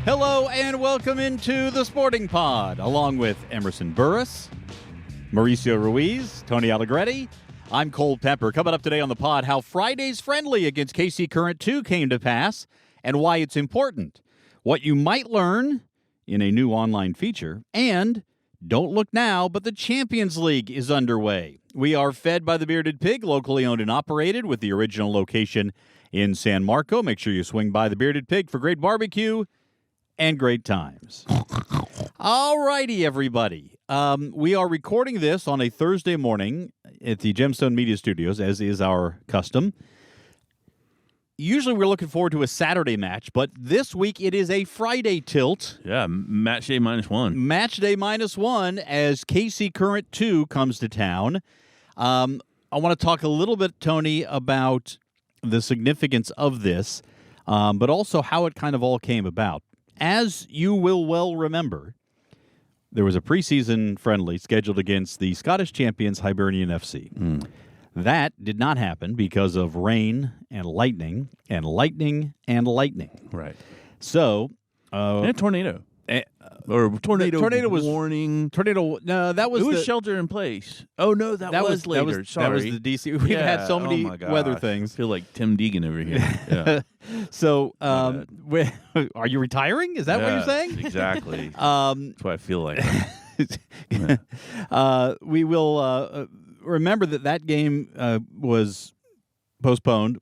Hello and welcome into the Sporting Pod, along with Emerson Burris, Mauricio Ruiz, Tony Allegretti. I'm Cole Pepper. Coming up today on the pod, how Friday's friendly against KC Current 2 came to pass and why it's important, what you might learn in a new online feature, and don't look now, but the Champions League is underway. We are fed by the Bearded Pig, locally owned and operated, with the original location in San Marco. Make sure you swing by the Bearded Pig for great barbecue and great times. All righty, everybody. We are recording this on a Thursday morning at the Gemstone Media Studios, as is our custom. Usually we're looking forward to a Saturday match, but this week it is a Friday tilt. Yeah, match day -1. Match day -1 as KC Current 2 comes to town. I want to talk a little bit, Tony, about the significance of this, but also how it kind of all came about. As you will well remember, there was a preseason friendly scheduled against the Scottish champions Hibernian FC. That did not happen because of rain and lightning and lightning and lightning. Right. So, and a tornado. Or tornado was warning. Tornado. No, that was it was shelter in place. Oh no, that was later. Sorry, that was the DC. We've had so many weather things. I feel like Tim Deegan over here. Yeah. So, are you retiring? Is that what you're saying? Exactly. That's what I feel like. We will remember that game was postponed.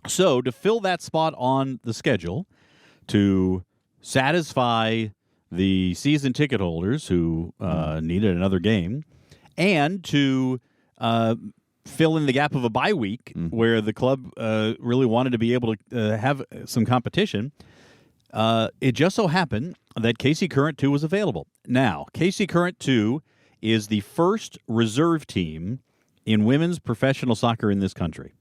So, to fill that spot on the schedule, to satisfy the season ticket holders who needed another game, and to fill in the gap of a bye week where the club really wanted to be able to have some competition, it just so happened that KC Current 2 was available. Now, KC Current 2 is the first reserve team in women's professional soccer in this country.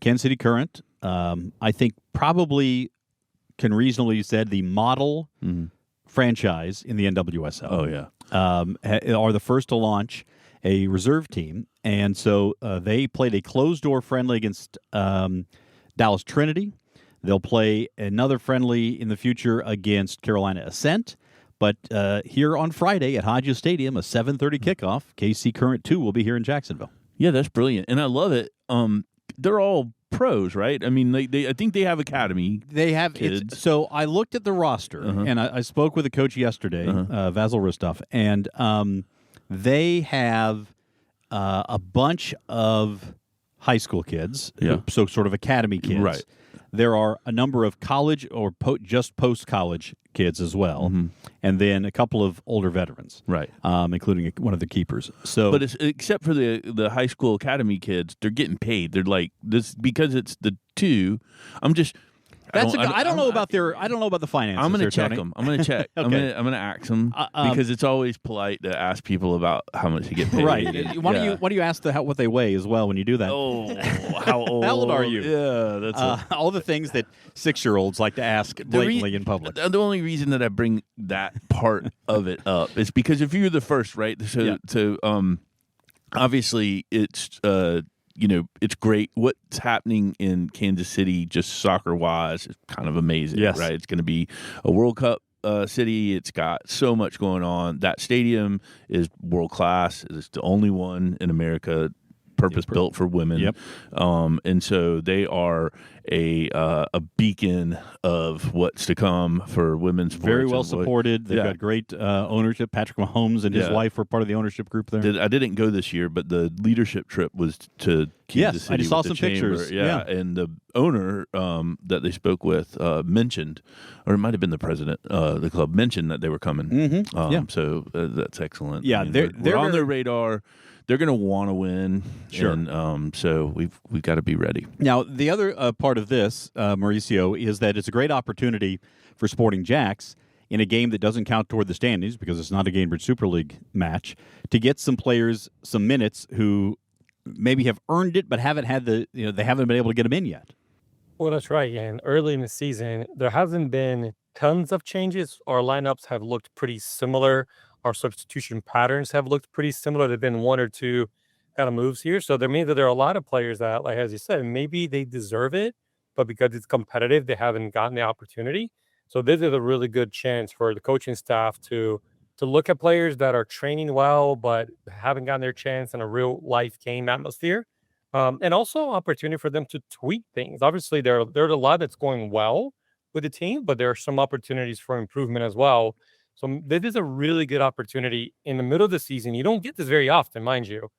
Kansas City Current, I think probably can reasonably be said the model franchise in the NWSL. Oh, yeah. Are the first to launch a reserve team. And so they played a closed-door friendly against Dallas Trinity. They'll play another friendly in the future against Carolina Ascent. But here on Friday at Hodges Stadium, a 7:30 kickoff, KC Current 2 will be here in Jacksonville. Yeah, that's brilliant. And I love it. They're all pros, right? I mean, I think they have academy. They have kids. So I looked at the roster, and I spoke with the coach yesterday, Vasil Rustov, and they have a bunch of high school kids, so sort of academy kids. Right. There are a number of college or just post-college kids as well, and then a couple of older veterans, right, including one of the keepers. So, but except for the high school academy kids, they're getting paid. They're like this because it's the two. I don't know about the finances. I'm going to check them. I'm going to check. Okay. I'm going to ask them because it's always polite to ask people about how much they get paid. Right. Why don't you ask what they weigh as well when you do that? Oh, how old? How old are you? Yeah, that's all the things that 6-year-olds like to ask blatantly in public. The only reason that I bring that part of it up is because if you're the first, right? So obviously it's. It's great. What's happening in Kansas City, just soccer-wise, is kind of amazing, right? It's going to be a World Cup city. It's got so much going on. That stadium is world-class. It's the only one in America purpose-built for women. Yep. And so they are a beacon of what's to come for women's sports. Very well supported. They've got great ownership. Patrick Mahomes and his wife were part of the ownership group there. I didn't go this year, but the leadership trip was to Kansas City. I just saw some pictures. Yeah, and the owner that they spoke with mentioned, or it might have been the president of the club, mentioned that they were coming. So that's excellent. Yeah, they're on their radar. They're going to want to win, and so we've got to be ready. Now, the other part of this, Mauricio, is that it's a great opportunity for Sporting JAX in a game that doesn't count toward the standings because it's not a Gainbridge Super League match to get some players some minutes who maybe have earned it but haven't had they haven't been able to get them in yet. Well, that's right. Yeah, and early in the season, there hasn't been tons of changes. Our lineups have looked pretty similar. Our substitution patterns have looked pretty similar. There've been one or two kind of moves here. So there means that there are a lot of players that, like as you said, maybe they deserve it, but because it's competitive, they haven't gotten the opportunity. So this is a really good chance for the coaching staff to look at players that are training well but haven't gotten their chance in a real life game atmosphere. And also opportunity for them to tweak things. Obviously, there's a lot that's going well with the team, but there are some opportunities for improvement as well. So this is a really good opportunity in the middle of the season. You don't get this very often, mind you,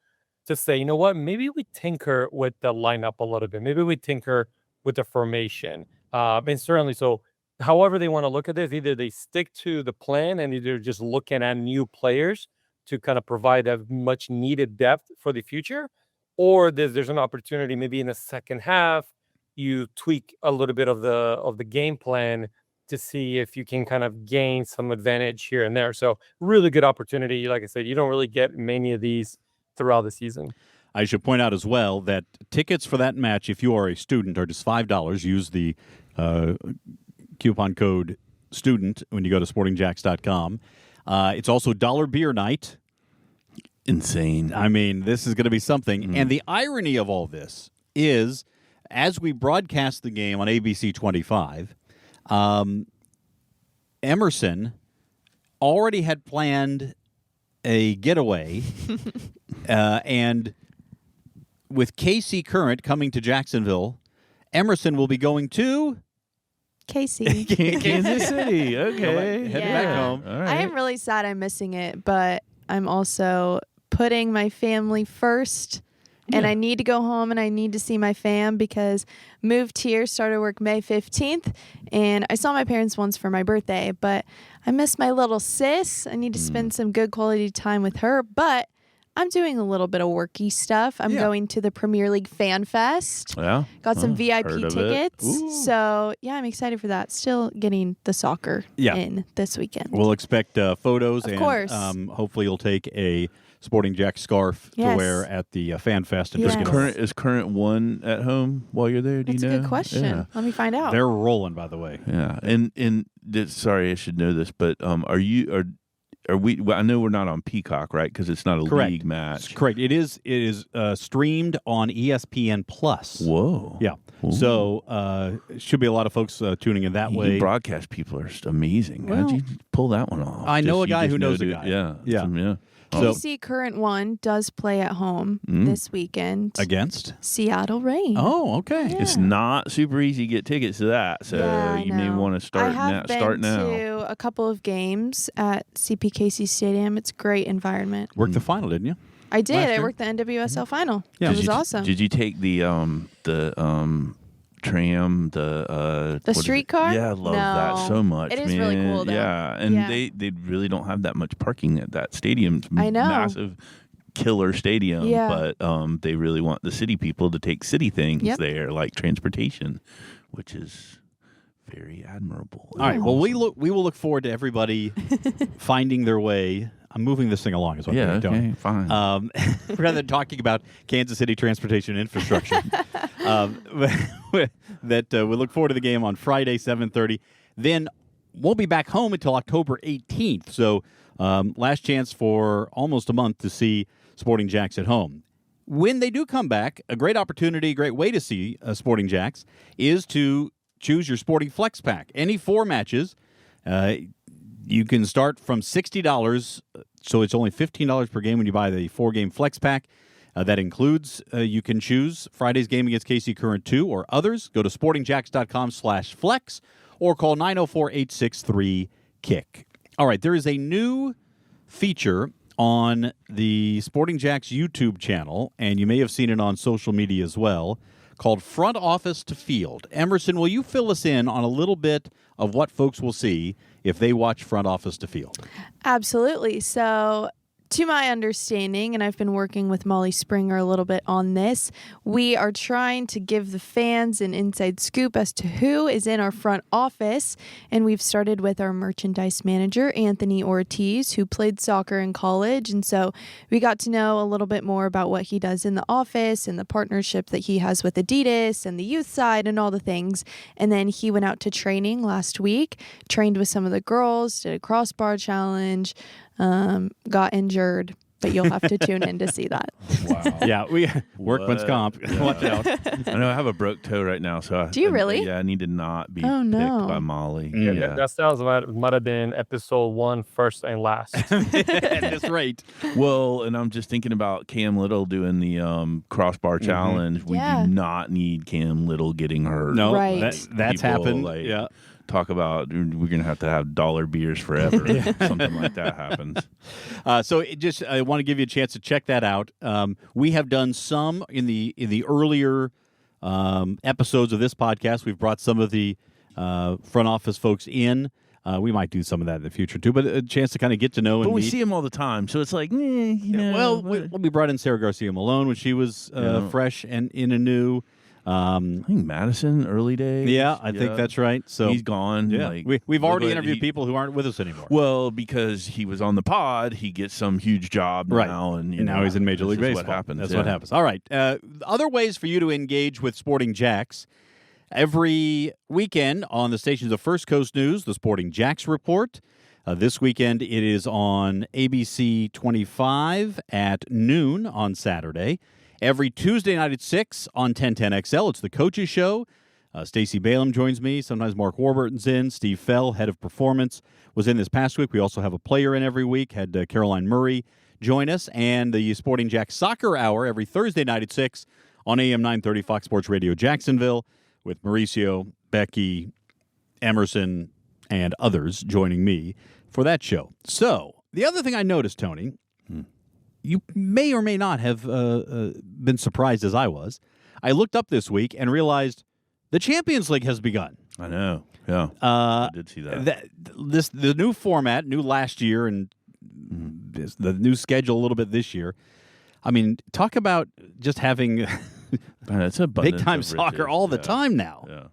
to say, you know what, maybe we tinker with the lineup a little bit. Maybe we tinker with the formation. And certainly, so however they want to look at this, either they stick to the plan and either just looking at new players to kind of provide a much needed depth for the future, or there's an opportunity maybe in the second half you tweak a little bit of the game plan to see if you can kind of gain some advantage here and there. So really good opportunity. Like I said, you don't really get many of these throughout the season. I should point out as well that tickets for that match, if you are a student, are just $5. Use the coupon code STUDENT when you go to sportingjax.com. It's also dollar beer night. Insane. I mean, this is going to be something. And the irony of all this is, as we broadcast the game on ABC 25, Emerson already had planned a getaway, and with KC Current coming to Jacksonville, Emerson will be going to Casey. Kansas City. Okay. Heading back home. All right. I am really sad I'm missing it, but I'm also putting my family first. And I need to go home and I need to see my fam because moved here, started work May 15th. And I saw my parents once for my birthday, but I miss my little sis. I need to spend some good quality time with her. But I'm doing a little bit of worky stuff. I'm going to the Premier League Fan Fest. Yeah. Got some VIP heard of tickets. it. So, yeah, I'm excited for that. Still getting the soccer in this weekend. We'll expect photos. Of and course. Hopefully you'll take a Sporting JAX scarf to wear at the Fan Fest. And Yes. Is current one at home while you're there? Do That's you a know? good question. Yeah. Let me find out. They're rolling, by the way. Yeah. Sorry, I should know this, but are we? Well, I know we're not on Peacock, right? Because it's not a Correct. league match. Correct. It is streamed on ESPN Plus. Whoa. Yeah. Ooh. So should be a lot of folks tuning in that way. You broadcast people are just amazing. Well, How'd you pull that one off? I know a You guy just who knows a noted- guy. Yeah. Yeah. Yeah. So- KC Current One does play at home this weekend. Against? Seattle Reign. Oh, okay. Yeah. It's not super easy to get tickets to that, so Yeah, I you may know. want to start I have been Start now. to a couple of games at CPKC Stadium. It's a great environment. Worked the final, didn't you? I did. Last I year? worked the NWSL final. Yeah. It Did was you, awesome. Did you take the tram, what is it? streetcar? Yeah, I love that No. so much. It is really man. cool, though. Yeah, and Yeah. they really don't have that much parking at that stadium. It's I know. massive killer stadium, Yeah. but they really want the city people to take city things Yep. there, like transportation, which is very admirable. All right. Well, we will look forward to everybody finding their way. I'm moving this thing along, is what Yeah, we're doing. okay, fine. Rather than talking about Kansas City transportation infrastructure, that we look forward to the game on Friday, 7:30. Then won't be back home until October 18th. So last chance for almost a month to see Sporting JAX at home. When they do come back, a great opportunity, a great way to see Sporting JAX is to choose your Sporting Flex Pack. Any 4 matches, you can start from $60, so it's only $15 per game when you buy the 4-game Flex Pack. That includes, you can choose Friday's game against KC Current 2 or others. Go to sportingjax.com/flex or call 904-863-KICK. All right, there is a new feature on the Sporting JAX YouTube channel, and you may have seen it on social media as well, called Front Office to Field. Emerson, will you fill us in on a little bit of what folks will see if they watch Front Office to Field? Absolutely. So, to my understanding, and I've been working with Molly Springer a little bit on this, we are trying to give the fans an inside scoop as to who is in our front office. And we've started with our merchandise manager, Anthony Ortiz, who played soccer in college. And so we got to know a little bit more about what he does in the office and the partnership that he has with Adidas and the youth side and all the things. And then he went out to training last week, trained with some of the girls, did a crossbar challenge, got injured, but you'll have to tune in to see that. Wow. Yeah, we workman's comp. Yeah. Watch out. I know I have a broke toe right now, so Do you really? Yeah, I need to not be Oh, no. picked by Molly. Mm. Yeah, that sounds might have been episode 1, first and last. At this rate. Well, and I'm just thinking about Cam Little doing the crossbar challenge. We Yeah. do not need Cam Little getting hurt. No, Right. that's People, happened. like, Yeah. Talk about we're gonna have to have dollar beers forever. if something like that happens. So I want to give you a chance to check that out. We have done some in the earlier episodes of this podcast. We've brought some of the front office folks in. We might do some of that in the future too, but a chance to kind of get to know. But and we meet. see him all the time, so it's like, Well, we brought in Sarah Garcia Malone when she was fresh and in anew. I think Madison early days. Yeah, I think that's right. So he's gone. Yeah, Like, we've already but interviewed people who aren't with us anymore. Well, because he was on the pod, he gets some huge job Right. now, and now he's in Major League this is Baseball. What happens. That's yeah. what happens. All right. Other ways for you to engage with Sporting JAX. Every weekend on the stations of First Coast News, the Sporting JAX Report. This weekend it is on ABC 25 at noon on Saturday. Every Tuesday night at 6 on 1010XL, it's the Coaches Show. Stacey Balaam joins me. Sometimes Mark Warburton's in. Steve Fell, head of performance, was in this past week. We also have a player in every week. Had Caroline Murray join us. And the Sporting JAX Soccer Hour every Thursday night at 6 on AM 930 Fox Sports Radio Jacksonville with Mauricio, Becky, Emerson, and others joining me for that show. So the other thing I noticed, Tony, you may or may not have been surprised as I was. I looked up this week and realized the Champions League has begun. I know. Yeah, I did see that. The new format, new last year, and the new schedule a little bit this year. I mean, talk about just having Man, it's a big time soccer all the time now. Yeah.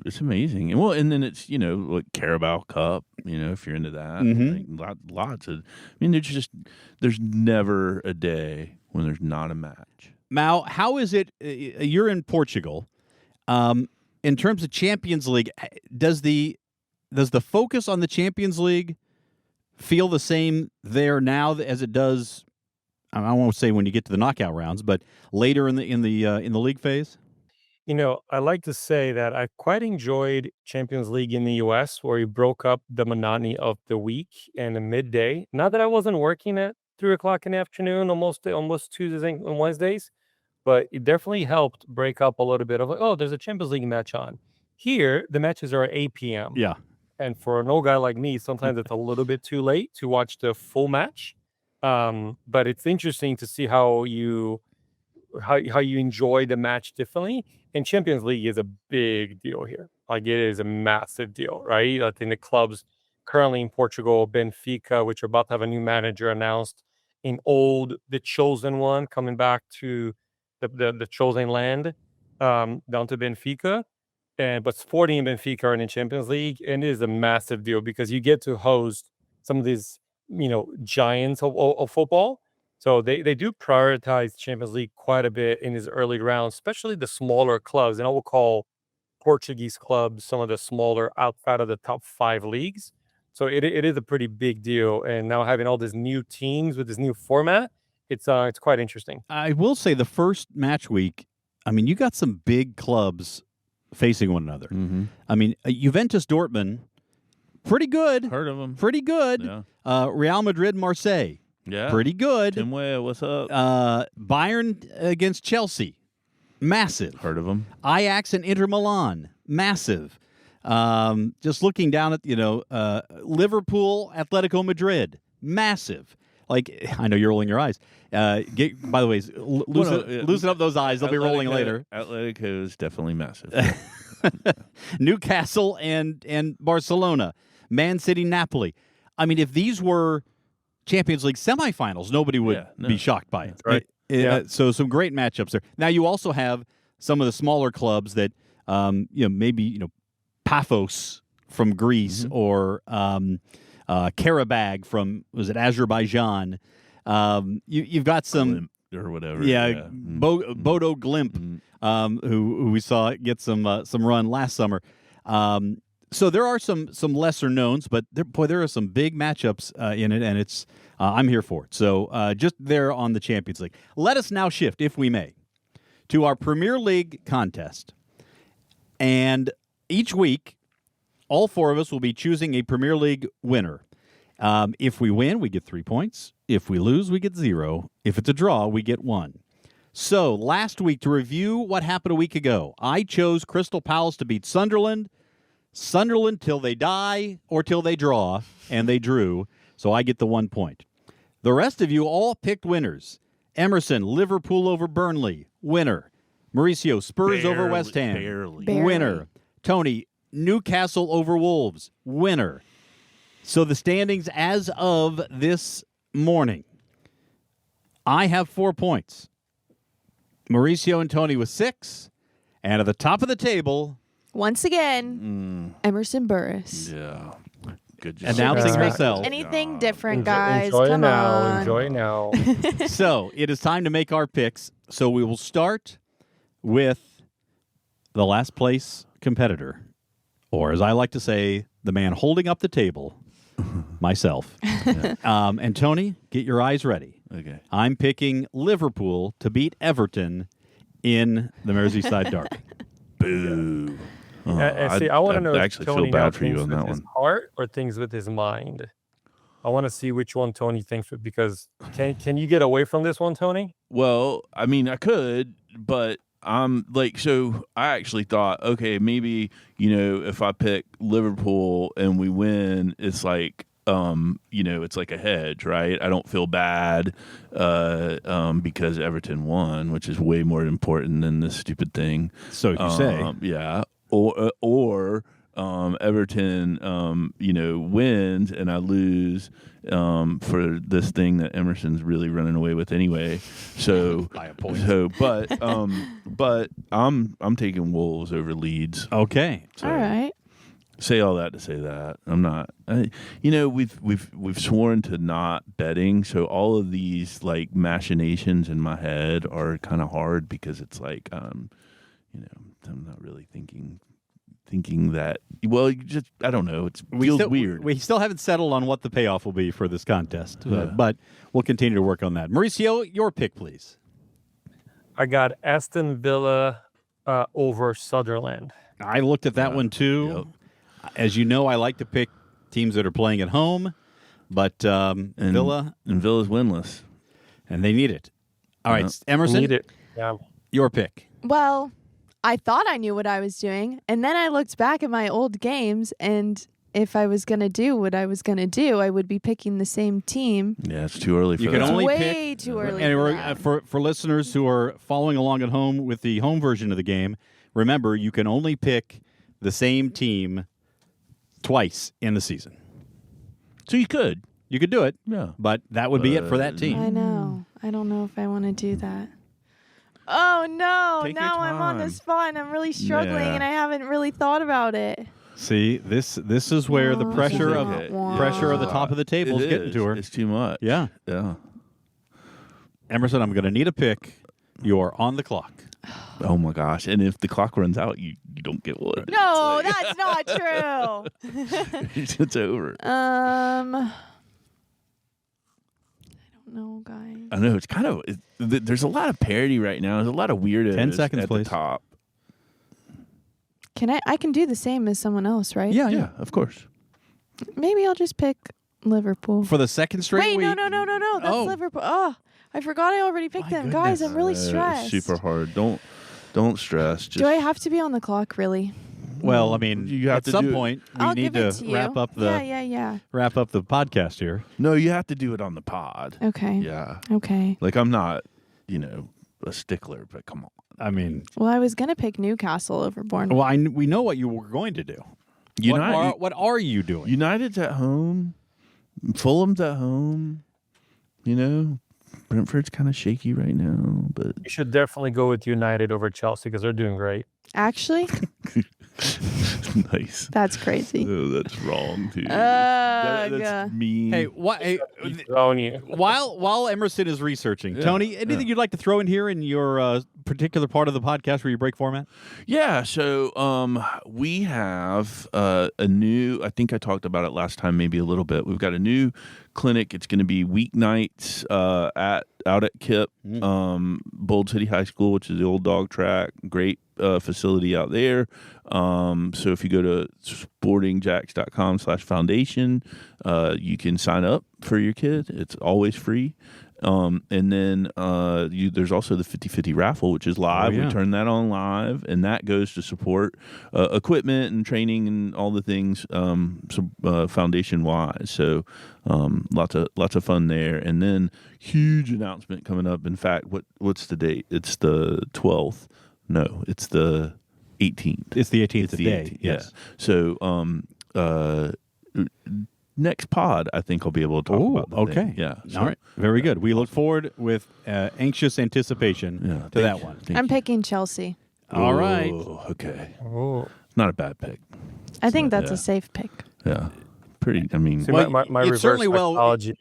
It's amazing, and then it's like Carabao Cup, if you're into that, like, lots of. I mean, there's never a day when there's not a match. Mal, how is it? You're in Portugal. In terms of Champions League, does the focus on the Champions League feel the same there now as it does? I won't say when you get to the knockout rounds, but later in the league phase. I like to say that I quite enjoyed Champions League in the U.S., where you broke up the monotony of the week and the midday. Not that I wasn't working at 3:00 in the afternoon, almost Tuesdays and Wednesdays, but it definitely helped break up a little bit of like, oh, there's a Champions League match on. Here, the matches are at 8 p.m. Yeah, And for an old guy like me, sometimes it's a little bit too late to watch the full match. But it's interesting to see how you enjoy the match differently. And Champions League is a big deal here. Like, it is a massive deal, right? I think the clubs currently in Portugal, Benfica, which are about to have a new manager announced, the chosen one coming back to the chosen land, down to Benfica. But Sporting and Benfica are in the Champions League, and it is a massive deal because you get to host some of these, giants of football. So they do prioritize Champions League quite a bit in these early rounds, especially the smaller clubs. And I will call Portuguese clubs some of the smaller outside of the top 5 leagues. So it is a pretty big deal. And now having all these new teams with this new format, it's quite interesting. I will say the first match week, I mean, you got some big clubs facing one another. Mm-hmm. I mean, Juventus Dortmund, pretty good. Heard of them? Pretty good. Yeah. Real Madrid Marseille. Yeah. Pretty good. Tim Way, what's up? Bayern against Chelsea. Massive. Heard of them? Ajax and Inter Milan. Massive. Just looking down at, Liverpool, Atletico Madrid. Massive. Like, I know you're rolling your eyes. By the way, loosen up those eyes. They'll be rolling later. Atletico is definitely massive. Newcastle and Barcelona. Man City, Napoli. I mean, if these were Champions League semifinals, nobody would be shocked by it. Right. So some great matchups there. Now you also have some of the smaller clubs that maybe Paphos from Greece or Karabag from Azerbaijan. You've got some or whatever. Yeah. Bodo Glimp, who we saw get some run last summer. So there are some lesser knowns, but there are some big matchups in it, and it's I'm here for it. So just there on the Champions League. Let us now shift, if we may, to our Premier League contest. And each week, all four of us will be choosing a Premier League winner. If we win, we get 3 points. If we lose, we get 0. If it's a draw, we get 1. So last week, to review what happened a week ago, I chose Crystal Palace to beat Sunderland. Sunderland till they die or till they draw, and they drew, so I get the 1 point. The rest of you all picked winners. Emerson, Liverpool over Burnley, winner. Mauricio, Spurs over West Ham, Barely. winner. Tony, Newcastle over Wolves, winner. So the standings as of this morning, I have 4 points. Mauricio and Tony with 6, and at the top of the table, once again, Emerson Burris. Yeah. Good job. announcing herself. Anything different, guys? Enjoy Come now. on. Enjoy now. So it is time to make our picks. So we will start with the last place competitor, or as I like to say, the man holding up the table, myself. And Tony, get your eyes ready. Okay. I'm picking Liverpool to beat Everton in the Merseyside Derby. Boo. See, I want to know if actually Tony feel now bad for you thinks on with that his one. heart or things with his mind. I want to see which one Tony thinks with, because can you get away from this one, Tony? Well, I mean, I could, but I'm like, so I actually thought, okay, maybe, if I pick Liverpool and we win, it's like, it's like a hedge, right? I don't feel bad because Everton won, which is way more important than this stupid thing. So you say. Yeah. Or Everton, wins and I lose for this thing that Emerson's really running away with anyway. So By a point. But I'm taking Wolves over Leeds. Okay. So All right. say all that to say that I'm not. We've sworn to not betting, so all of these like machinations in my head are kind of hard because it's like I'm not really thinking that. Well, I don't know. It feels weird. We still haven't settled on what the payoff will be for this contest, but we'll continue to work on that. Mauricio, your pick, please. I got Aston Villa over Sunderland. I looked at that one too. Yep. As you know, I like to pick teams that are playing at home, but Villa and Villa's winless, and they need it. All right, Yep. Emerson, Need it. Yeah. your pick. Well, I thought I knew what I was doing, and then I looked back at my old games, and if I was going to do what I was going to do, I would be picking the same team. Yeah, it's too early for You that. can only Way pick, too early and for that. for listeners who are following along at home with the home version of the game, remember you can only pick the same team twice in the season. So you could. You could do it, Yeah. but that would be it for that team. I know. I don't know if I want to do that. Oh, no. Take your now I'm on the time. spot, and I'm really struggling, Yeah. and I haven't really thought about it. See, this is where the Oh, pressure of okay. pressure of the top of the table is getting to her. It's too much. Yeah. Yeah. Emerson, I'm going to need a pick. You are on the clock. Oh my gosh! And if the clock runs out, you don't get one. No, that's not true. It's over. I don't know, guys. I know it's kind of. There's a lot of parody right now. There's a lot of weirdos 10 seconds, at please. the top. Can I can do the same as someone else, right? Yeah, of course. Maybe I'll just pick Liverpool. For the second straight Wait, week. no. That's Oh. Liverpool. Oh, I forgot I already picked My them. Guys, I'm really It's stressed. super hard. Don't stress. Just Do I have to be on the clock, really? Well, I mean, You have at to some do it. point we I'll need give it to to you. wrap up the Yeah. wrap up the podcast here. No, you have to do it on the pod. Okay. Yeah. Okay. Like I'm not, a stickler, but come on. I mean, Well, I was gonna pick Newcastle over Bournemouth. well, we know what you were going to do. What are you doing? United's at home. Fulham's at home. Brentford's kind of shaky right now, but You should definitely go with United over Chelsea because they're doing great. Actually, Nice. That's crazy. Oh, that's wrong, dude. Ugh. That's mean. Hey, Throwing you. while Emerson is researching, Tony, anything you'd like to throw in here in your particular part of the podcast where you break format? Yeah, so we have a new, I think I talked about it last time maybe a little bit. We've got a new clinic. It's going to be weeknights out at KIP, Bold City High School, which is the old dog track. Great facility out there. So if you go to sportingjax.com/foundation, you can sign up for your kid. It's always free. And then there's also the 50/50 raffle, which is live. We turn that on live, and that goes to support equipment and training and all the things foundation wise. So lots of fun there. And then huge announcement coming up. In fact, what's the date? It's the 12th. No, it's the 18th. It's the 18th today. 18th, yes. So next pod, I think I'll be able to talk about the thing. Yeah. So, all right. Very good. We look forward with anxious anticipation to that one. I'm picking Chelsea. All right. Okay. Oh. Not a bad pick. I think that's a safe pick. Yeah. Pretty, I mean. See, Well, my it's reverse certainly psychology.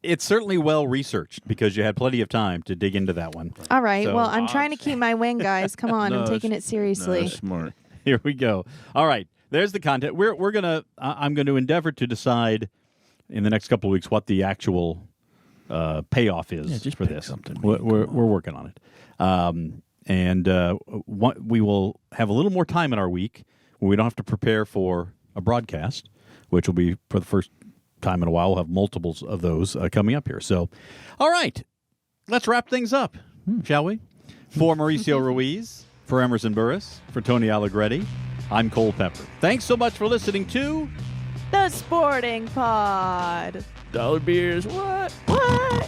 It's certainly well researched because you had plenty of time to dig into that one. All right. So- well, I'm trying to keep my wing, guys. Come on. No, I'm taking it No, seriously. that's smart. Here we go. All right. There's the content. We're gonna. I'm going to endeavor to decide in the next couple of weeks what the actual payoff is just for pick this. something. We're working on it, and we will have a little more time in our week when we don't have to prepare for a broadcast, which will be for the first time in a while. We'll have multiples of those coming up here. So, all right, let's wrap things up, shall we? For Mauricio Ruiz, for Emerson Burris, for Tony Allegretti, I'm Cole Pepper. Thanks so much for listening to The Sporting Pod. Dollar beers, what? What?